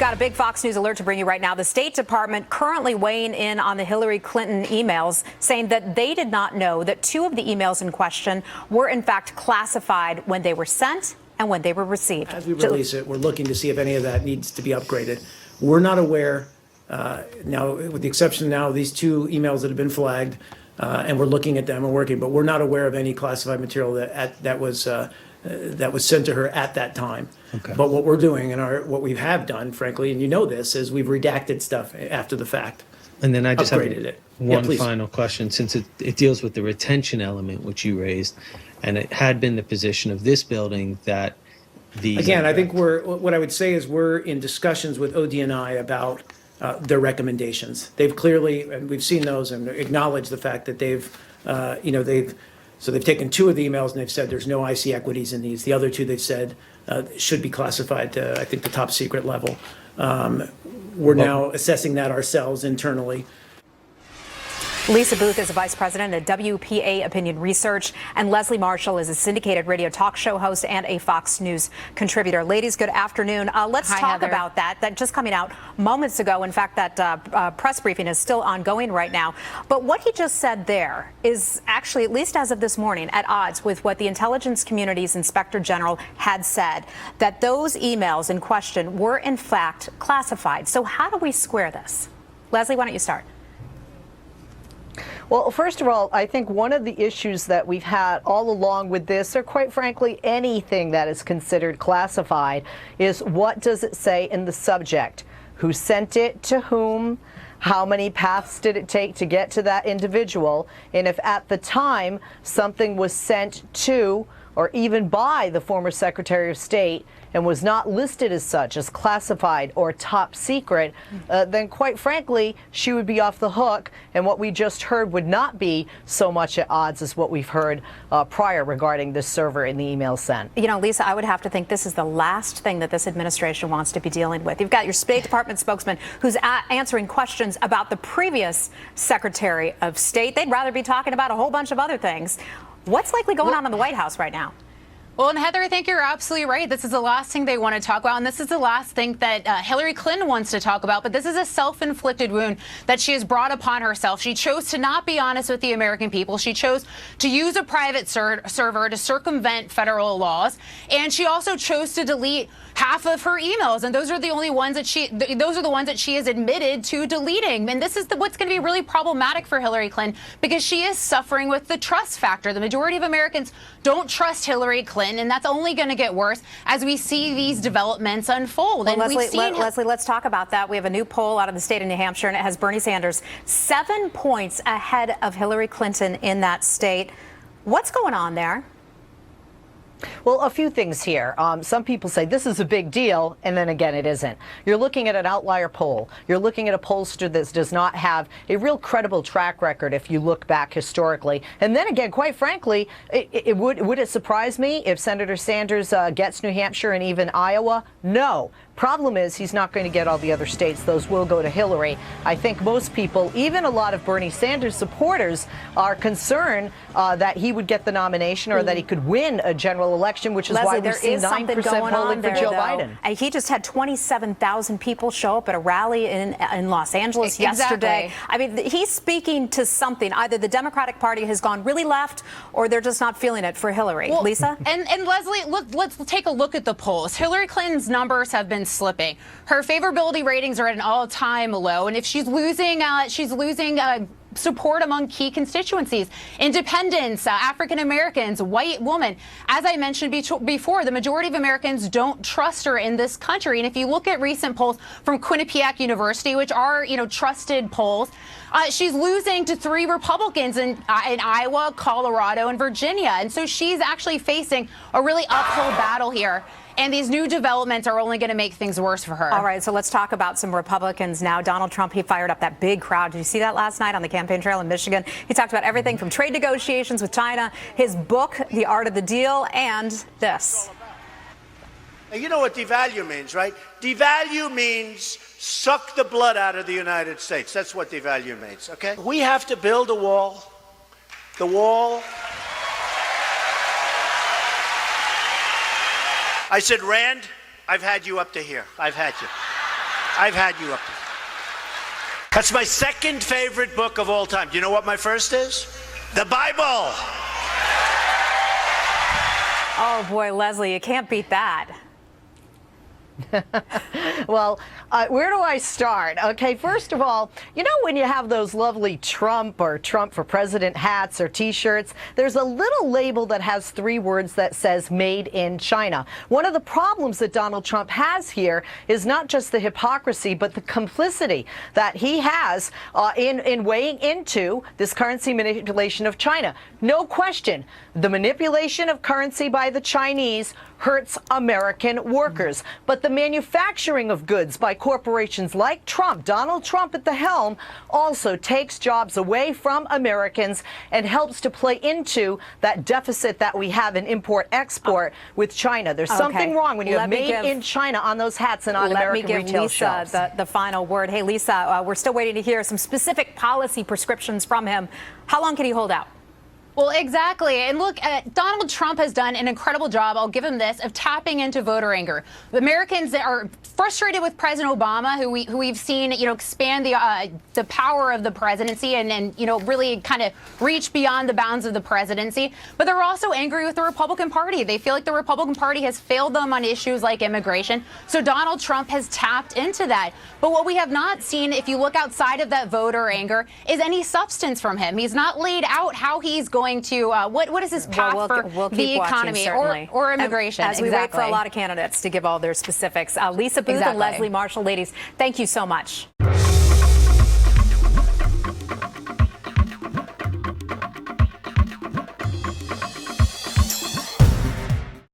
got a big Fox News alert to bring you right now. The State Department currently weighing in on the Hillary Clinton emails, saying that they did not know that 2 of the emails in question were in fact classified when they were sent and when they were received. As we release it, we're looking to see if any of that needs to be upgraded. We're not aware, now, with the exception now of these 2 emails that have been flagged, and we're looking at them and working, but we're not aware of any classified material that was sent to her at that time. Okay. But what we're doing and what we have done, frankly, and you know this, is we've redacted stuff after the fact. And then I just have Upgraded it. one please. final question, since it deals with the retention element, which you raised, and it had been the position of this building that the... Again, I think what I would say is we're in discussions with ODNI about their recommendations. They've clearly, and we've seen those and acknowledged the fact that they've taken 2 of the emails and they've said there's no IC equities in these. The other 2 they've said should be classified to, I think, the top secret level. We're now assessing that ourselves internally. Lisa Booth is a vice president at WPA Opinion Research, and Leslie Marshall is a syndicated radio talk show host and a Fox News contributor. Ladies, good afternoon. Let's talk about that just coming out moments ago. In fact, that press briefing is still ongoing right now. But what he just said there is actually, at least as of this morning, at odds with what the intelligence community's inspector general had said, that those emails in question were in fact classified. So how do we square this? Leslie, why don't you start? Well, first of all, I think one of the issues that we've had all along with this, or quite frankly, anything that is considered classified, is what does it say in the subject? Who sent it to whom? How many paths did it take to get to that individual? And if at the time something was sent to or even by the former Secretary of State and was not listed as such, as classified or top secret, then quite frankly, she would be off the hook, and what we just heard would not be so much at odds as what we've heard prior regarding this server and the email sent. You know, Lisa, I would have to think this is the last thing that this administration wants to be dealing with. You've got your State Department spokesman who's answering questions about the previous Secretary of State. They'd rather be talking about a whole bunch of other things. What's likely going on in the White House right now? Well, and Heather, I think you're absolutely right. This is the last thing they want to talk about, and this is the last thing that Hillary Clinton wants to talk about. But this is a self-inflicted wound that she has brought upon herself. She chose to not be honest with the American people. She chose to use a private server to circumvent federal laws, and she also chose to delete half of her emails, and those are the only ones that she has admitted to deleting. And this is what's going to be really problematic for Hillary Clinton, because she is suffering with the trust factor. The majority of Americans don't trust Hillary Clinton, and that's only going to get worse as we see these developments unfold. Well, and Leslie, let's talk about that. We have a new poll out of the state of New Hampshire, and it has Bernie Sanders 7 points ahead of Hillary Clinton in that state. What's going on there? Well, a few things here. Some people say this is a big deal, and then again, it isn't. You're looking at an outlier poll. You're looking at a pollster that does not have a real credible track record if you look back historically. And then again, quite frankly, would it surprise me if Senator Sanders gets New Hampshire and even Iowa? No. Problem is, he's not going to get all the other states. Those will go to Hillary. I think most people, even a lot of Bernie Sanders supporters, are concerned that he would get the nomination or that he could win a general election, which is Leslie, why we've seen 9% polling for Joe Biden. He just had 27,000 people show up at a rally in Los Angeles yesterday. I mean, he's speaking to something. Either the Democratic Party has gone really left, or they're just not feeling it for Hillary. Well, Lisa? And Leslie, let's take a look at the polls. Hillary Clinton's numbers have been slipping. Her favorability ratings are at an all-time low, and if she's losing support among key constituencies, independents, African Americans, white women. As I mentioned before, the majority of Americans don't trust her in this country. And if you look at recent polls from Quinnipiac University, which are, trusted polls, she's losing to 3 Republicans in Iowa, Colorado, and Virginia. And so she's actually facing a really uphill battle here. And these new developments are only going to make things worse for her. All right, so let's talk about some Republicans now. Donald Trump, he fired up that big crowd. Did you see that last night on the campaign trail in Michigan? He talked about everything from trade negotiations with China, his book, The Art of the Deal, and this. You know what devalue means, right? Devalue means suck the blood out of the United States. That's what devalue means, okay? We have to build a wall. The wall... I said, Rand, I've had you up to here. I've had you. I've had you up. That's my second favorite book of all time. Do you know what my first is? The Bible. Oh, boy, Leslie, you can't beat that. Well, where do I start? Okay, first of all, you know when you have those lovely Trump or Trump for President hats or T-shirts, there's a little label that has 3 words that says Made in China. One of the problems that Donald Trump has here is not just the hypocrisy, but the complicity that he has in weighing into this currency manipulation of China. No question, the manipulation of currency by the Chinese hurts American workers. But the manufacturing of goods by corporations like Trump, Donald Trump at the helm, also takes jobs away from Americans and helps to play into that deficit that we have in import-export with China. There's something wrong when you have made in China on those hats and on American retail shelves. Let me give Lisa the final word. Hey, Lisa, we're still waiting to hear some specific policy prescriptions from him. How long can he hold out? Well, exactly. And look, Donald Trump has done an incredible job, I'll give him this, of tapping into voter anger. Americans that are frustrated with President Obama, who we've seen, expand the power of the presidency and really kind of reach beyond the bounds of the presidency. But they're also angry with the Republican Party. They feel like the Republican Party has failed them on issues like immigration. So Donald Trump has tapped into that. But what we have not seen, if you look outside of that voter anger, is any substance from him. He's not laid out how he's going to what is his path we'll for the economy or immigration. As we wait for a lot of candidates to give all their specifics. Lisa Booth and Leslie Marshall, ladies, thank you so much.